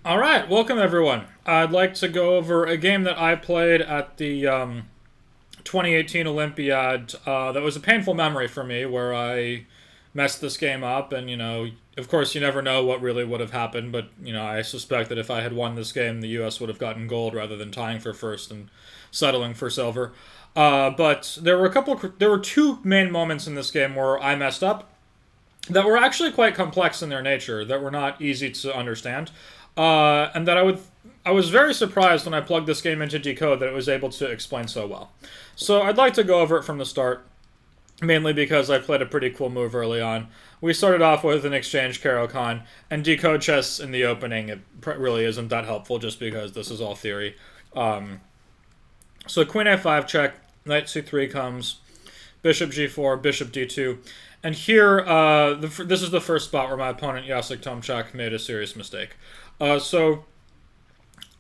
All right, welcome everyone. I'd like to go over a game that I played at the 2018 Olympiad. That was a painful memory for me, where I messed this game up, and of course, you never know what really would have happened. But I suspect that if I had won this game, the U.S. would have gotten gold rather than tying for first and settling for silver. But there were two main moments in this game where I messed up that were actually quite complex in their nature, that were not easy to understand, and that I was very surprised when I plugged this game into Decode that it was able to explain so well. So I'd like to go over it from the start, mainly because I played a pretty cool move early on. We started off with an exchange Caro-Kann, and DecodeChess in the opening, it really isn't that helpful just because this is all theory. So Queen A5 check, Knight C3 comes, Bishop G4, Bishop D2, and here, this is the first spot where my opponent, Shankland-Tomczak, made a serious mistake. So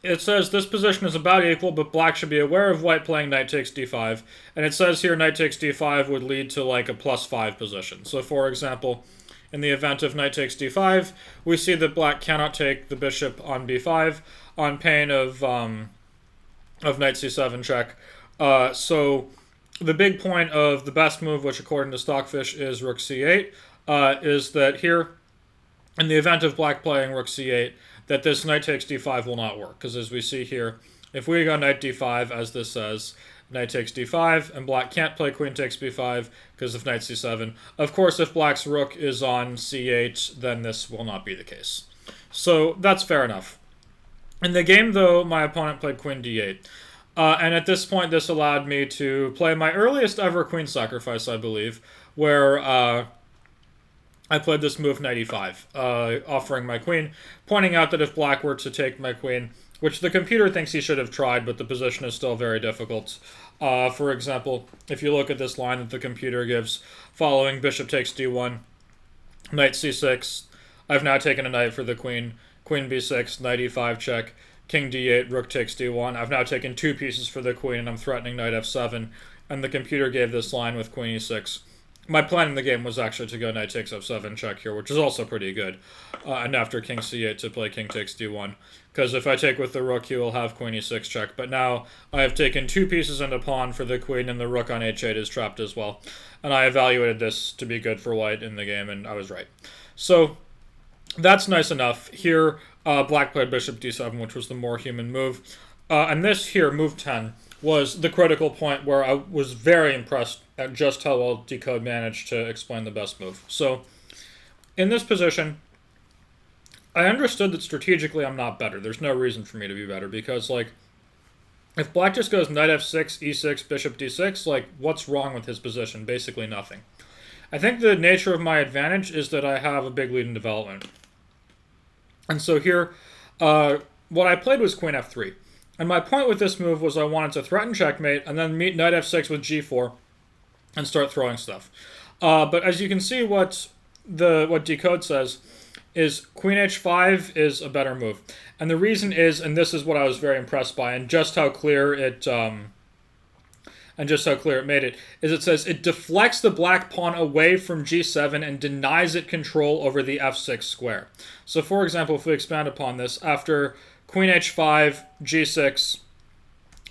it says this position is about equal, but black should be aware of white playing knight takes d5. And it says here knight takes d5 would lead to like a +5 position. So for example, in the event of knight takes d5, we see that black cannot take the bishop on b5 on pain of knight c7 check. So the big point of the best move, which according to Stockfish is Rook c8, is that here, in the event of black playing Rook c8, that this knight takes d5 will not work. Because as we see here, if we go knight d5, as this says, knight takes d5, and black can't play queen takes b5 because of knight c7. Of course, if black's rook is on c8, then this will not be the case. So that's fair enough. In the game, though, my opponent played queen d8. And at this point, this allowed me to play my earliest ever queen sacrifice, I believe, where I played this move knight e5, offering my queen, pointing out that if black were to take my queen, which the computer thinks he should have tried, but the position is still very difficult. For example, if you look at this line that the computer gives, following bishop takes d1, knight c6, I've now taken a knight for the queen, queen b6, knight e5 check, king d8, rook takes d1. I've now taken two pieces for the queen, and I'm threatening knight f7, and the computer gave this line with queen e6. My plan in the game was actually to go knight takes f7 check here, which is also pretty good, and after king c8 to play king takes d1, because if I take with the rook, he will have queen e6 check, but now I have taken two pieces and a pawn for the queen, and the rook on h8 is trapped as well, and I evaluated this to be good for white in the game, and I was right. So that's nice enough. Here, black played bishop d7, which was the more human move. And this here, move 10, was the critical point where I was very impressed at just how well Decode managed to explain the best move. So, in this position, I understood that strategically I'm not better. There's no reason for me to be better, because, like, if black just goes knight f6, e6, bishop d6, like, what's wrong with his position? Basically nothing. I think the nature of my advantage is that I have a big lead in development. And so here, what I played was queen f3. And my point with this move was I wanted to threaten checkmate and then meet knight f6 with g4 and start throwing stuff. But as you can see, what Decode says is queen h5 is a better move. And the reason is, and this is what I was very impressed by, and just how clear it made it, is it says it deflects the black pawn away from g7 and denies it control over the f6 square. So for example, if we expand upon this, after queen h5, g6,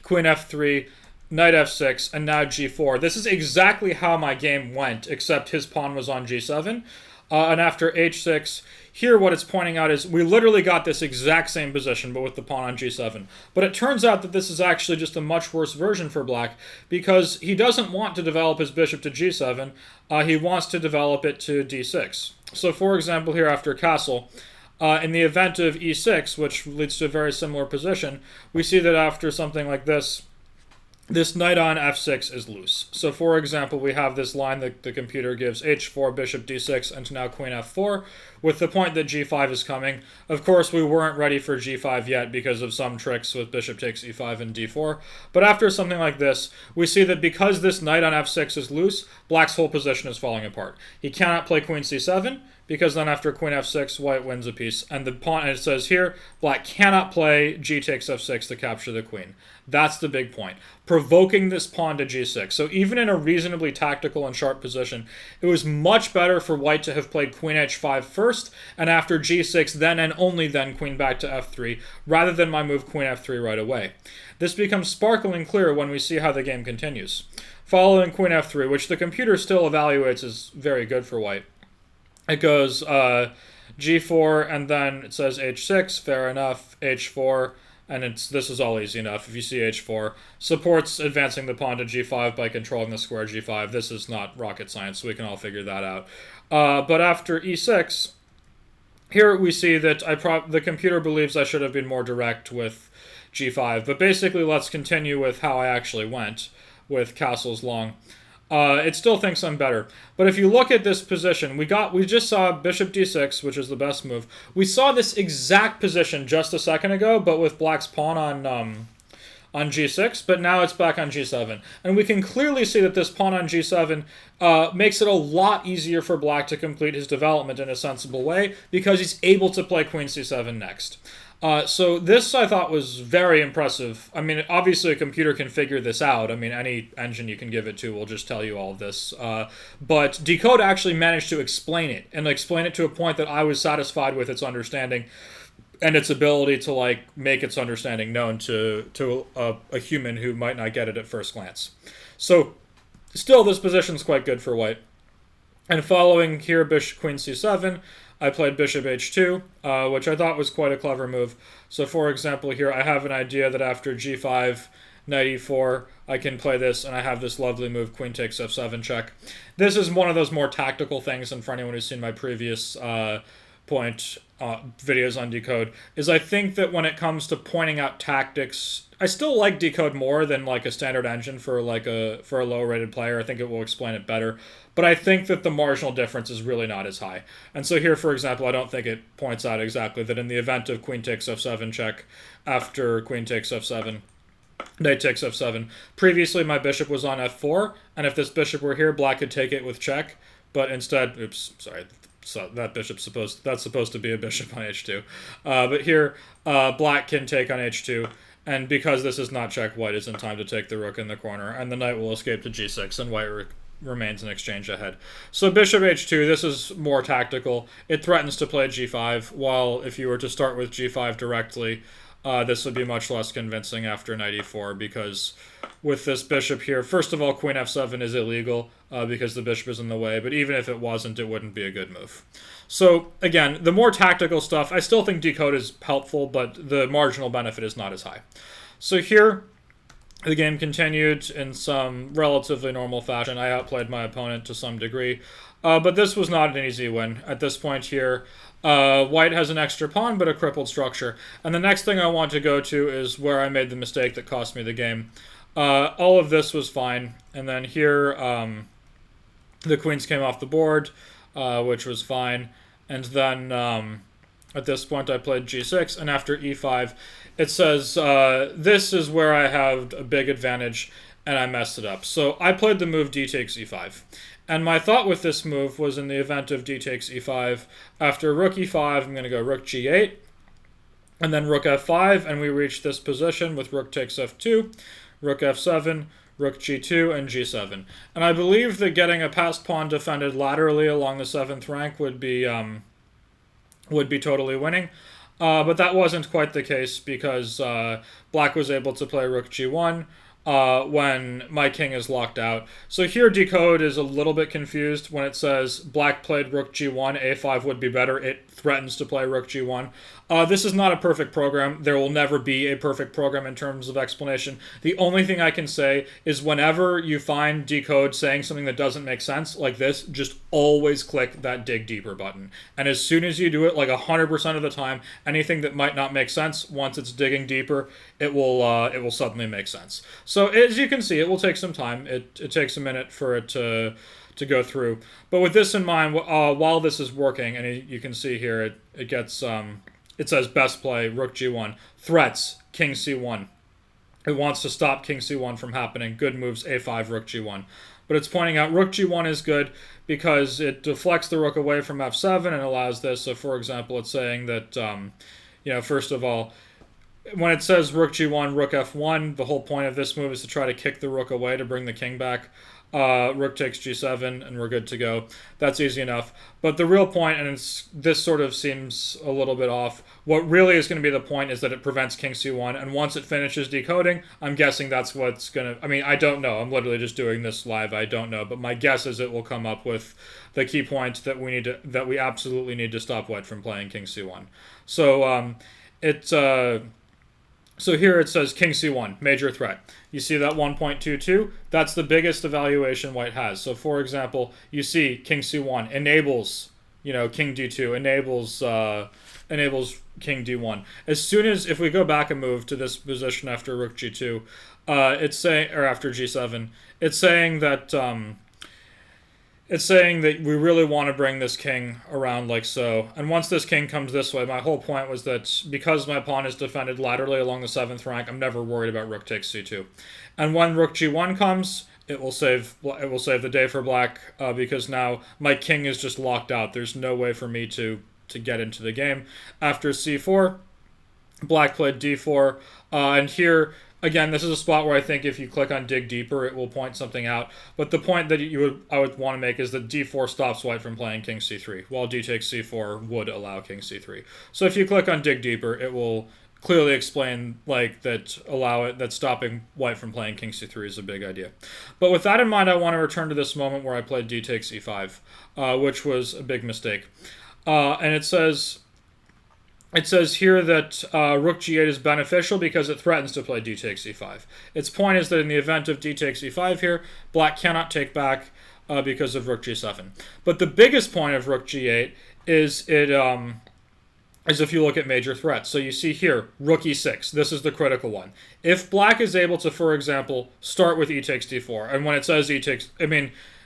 queen f3, knight f6, and now g4, this is exactly how my game went, except his pawn was on g7. And after h6, here what it's pointing out is we literally got this exact same position, but with the pawn on g7. But it turns out that this is actually just a much worse version for black, because he doesn't want to develop his bishop to g7, he wants to develop it to d6. So for example here after castle, in the event of e6, which leads to a very similar position, we see that after something like this, this knight on f6 is loose. So for example, we have this line that the computer gives h4, bishop d6, and now queen f4, with the point that g5 is coming. Of course, we weren't ready for g5 yet because of some tricks with bishop takes e5 and d4. But after something like this, we see that because this knight on f6 is loose, black's whole position is falling apart. He cannot play queen c7 because then after queen f6, white wins a piece. And the pawn, and it says here, black cannot play g takes f6 to capture the queen. That's the big point. Provoking this pawn to g6. So even in a reasonably tactical and sharp position, it was much better for white to have played queen h5 first, and after g6, then and only then queen back to f3, rather than my move queen f3 right away. This becomes sparkling clear when we see how the game continues. Following queen f3, which the computer still evaluates as very good for white. It goes g4, and then it says h6, fair enough, h4, and this is all easy enough. If you see h4, supports advancing the pawn to g5 by controlling the square g5. This is not rocket science, so we can all figure that out. But after e6, here we see that the computer believes I should have been more direct with g5. But basically, let's continue with how I actually went with castles long. It still thinks I'm better. But if you look at this position, we just saw bishop d6, which is the best move. We saw this exact position just a second ago, but with black's pawn on g6, but now it's back on g7. And we can clearly see that this pawn on g7 makes it a lot easier for black to complete his development in a sensible way, because he's able to play queen c7 next. So this, I thought, was very impressive. I mean, obviously a computer can figure this out. I mean, any engine you can give it to will just tell you all of this. But Decode actually managed to explain it, and explain it to a point that I was satisfied with its understanding and its ability to, like, make its understanding known to a human who might not get it at first glance. So, still, this position's quite good for white. And following here, bishop queen c7, I played bishop h2, which I thought was quite a clever move. So for example here, I have an idea that after g5, knight e4, I can play this, and I have this lovely move, queen takes f7 check. This is one of those more tactical things, and for anyone who's seen my previous videos on Decode, is I think that when it comes to pointing out tactics, I still like Decode more than like a standard engine for a low-rated player. I think it will explain it better. But I think that the marginal difference is really not as high. And so here, for example, I don't think it points out exactly that in the event of queen takes f7 check, after queen takes f7, knight takes f7, previously my bishop was on f4, and if this bishop were here, black could take it with check, but instead, oops, sorry, so that bishop's supposed to be a bishop on h2. But here, black can take on h2, and because this is not check, white is in time to take the rook in the corner, and the knight will escape to g6, and white remains an exchange ahead. So bishop h2, this is more tactical. It threatens to play g5, while if you were to start with g5 directly, this would be much less convincing after knight e4, because with this bishop here, first of all, queen f7 is illegal because the bishop is in the way, but even if it wasn't, it wouldn't be a good move. So again, the more tactical stuff, I still think Decode is helpful, but the marginal benefit is not as high. So here, the game continued in some relatively normal fashion. I outplayed my opponent to some degree, but this was not an easy win. At this point here, white has an extra pawn, but a crippled structure. And the next thing I want to go to is where I made the mistake that cost me the game. All of this was fine, and then here, the queens came off the board, which was fine. And then, at this point, I played g6, and after e5, it says, this is where I have a big advantage, and I messed it up. So I played the move d takes e5. And my thought with this move was, in the event of d takes e5, after rook e5, I'm going to go rook g8, and then rook f5, and we reach this position with rook takes f2, rook f7, rook g2, and g7. And I believe that getting a passed pawn defended laterally along the 7th rank would be totally winning. But that wasn't quite the case, because black was able to play rook g1 when my king is locked out. So here Decode is a little bit confused when it says black played rook g1, a5 would be better. It threatens to play rook g1. This is not a perfect program. There will never be a perfect program in terms of explanation. The only thing I can say is whenever you find Decode saying something that doesn't make sense, like this, just always click that dig deeper button. And as soon as you do it, like 100% of the time, anything that might not make sense, once it's digging deeper, it will suddenly make sense. So as you can see, it will take some time. It takes a minute for it to go through. But with this in mind, while this is working, and you can see here, it gets... it says best play, rook g1, threats, king c1. It wants to stop king c1 from happening. Good moves, a5, rook g1. but it's pointing out rook g1 is good because it deflects the rook away from f7 and allows this. So for example, it's saying that, first of all, when it says rook g1, rook f1, the whole point of this move is to try to kick the rook away to bring the king back. Rook takes g7, and we're good to go. That's easy enough. But the real point, and this sort of seems a little bit off, what really is going to be the point is that it prevents king c1, and once it finishes decoding, I'm guessing that's what's going to... I mean, I don't know. I'm literally just doing this live. I don't know. But my guess is it will come up with the key point that we absolutely need to stop white from playing king c1. So, So here it says king c1, major threat. You see that 1.22? That's the biggest evaluation white has. So for example, you see king c1 enables, king d2, enables king d1. As soon as, if we go back a move to this position after rook g2, it's saying, or after g7, it's saying that we really want to bring this king around like so. And once this king comes this way, my whole point was that because my pawn is defended laterally along the 7th rank, I'm never worried about rook takes c2. And when rook g1 comes, it will save the day for black because now my king is just locked out. There's no way for me to get into the game. After c4, black played d4, and here... Again, this is a spot where I think if you click on dig deeper, it will point something out. But the point that I would want to make is that d4 stops white from playing king c3, while d takes c4 would allow king c3. So if you click on dig deeper, it will clearly explain that stopping white from playing king c3 is a big idea. But with that in mind, I want to return to this moment where I played d takes e5, which was a big mistake. And it says here that rook g8 is beneficial because it threatens to play d takes e5. Its point is that in the event of d takes e5 here, black cannot take back because of rook g7. But the biggest point of rook g8 is if you look at major threats. So you see here, rook e6. This is the critical one. If black is able to, for example, start with e takes d4, and when it says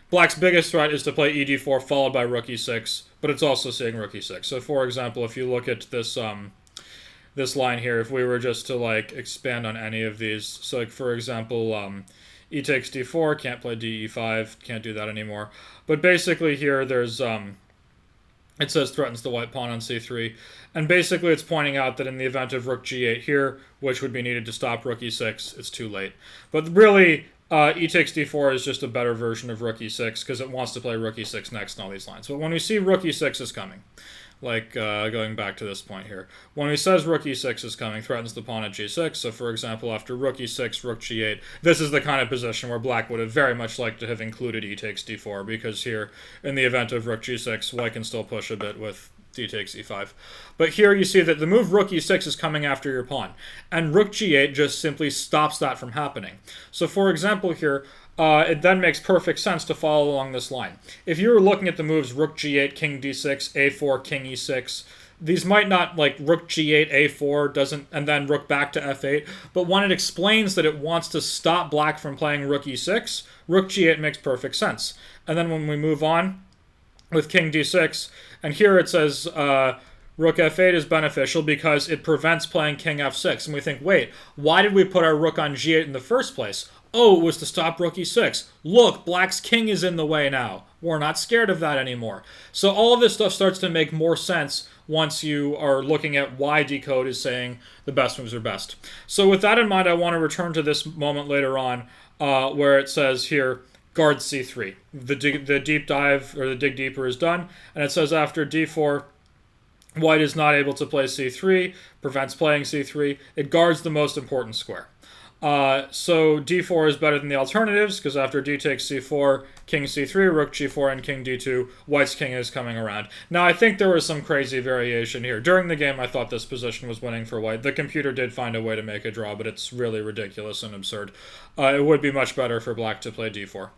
black's biggest threat is to play e d4 followed by rook e6, but it's also saying rook e6. So for example, if you look at this this line here, if we were just to expand on any of these, so for example, e takes d4, can't play d e5, can't do that anymore. But basically here there's it says threatens the white pawn on c3, and basically it's pointing out that in the event of rook g8 here, which would be needed to stop rook e6, it's too late. But really, e takes d4 is just a better version of rook e6 because it wants to play rook e6 next in all these lines. But when we see rook e6 is coming, going back to this point here, when he says rook e6 is coming, threatens the pawn at g6. So for example, after rook e6, rook g8, this is the kind of position where black would have very much liked to have included e takes d4, because here, in the event of rook g6, white can still push a bit with d takes e5. But here you see that the move rook e6 is coming after your pawn, and rook g8 just simply stops that from happening. So for example here, it then makes perfect sense to follow along this line. If you were looking at the moves rook g8, king d6, a4, king e6, these might not, rook g8, a4, doesn't, and then rook back to f8, but when it explains that it wants to stop black from playing rook e6, rook g8 makes perfect sense. And then when we move on with king d6, and here it says rook f8 is beneficial because it prevents playing king f6. And we think, wait, why did we put our rook on g8 in the first place? Oh, it was to stop rook e6. Look, black's king is in the way now. We're not scared of that anymore. So all of this stuff starts to make more sense once you are looking at why Decode is saying the best moves are best. So with that in mind, I want to return to this moment later on where it says here, guard c3. The deep dive, or the dig deeper, is done, and it says after d4, white is not able to play c3, prevents playing c3. It guards the most important square. So d4 is better than the alternatives, because after d takes c4, king c3, rook g4, and king d2, white's king is coming around. Now, I think there was some crazy variation here. During the game, I thought this position was winning for white. The computer did find a way to make a draw, but it's really ridiculous and absurd. It would be much better for black to play d4.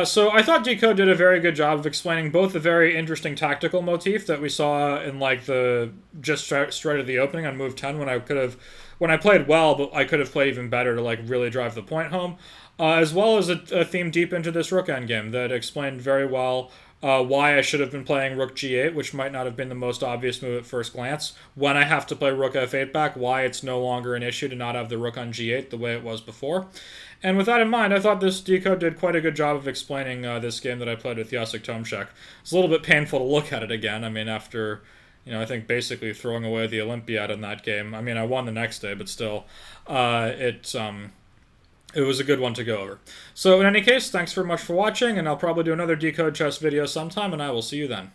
So I thought Decode did a very good job of explaining both a very interesting tactical motif that we saw in the just straight at the opening on move 10 when I played well, but I could have played even better to really drive the point home, as well as a theme deep into this rook endgame that explained very well why I should have been playing Rook G8, which might not have been the most obvious move at first glance. When I have to play Rook F8 back, why it's no longer an issue to not have the Rook on G8 the way it was before. And with that in mind, I thought this decode did quite a good job of explaining this game that I played with Shankland-Tomczak. It's a little bit painful to look at it again. I mean, after, I think basically throwing away the Olympiad in that game. I mean, I won the next day, but still, it was a good one to go over. So in any case, thanks very much for watching, and I'll probably do another Decode Chess video sometime, and I will see you then.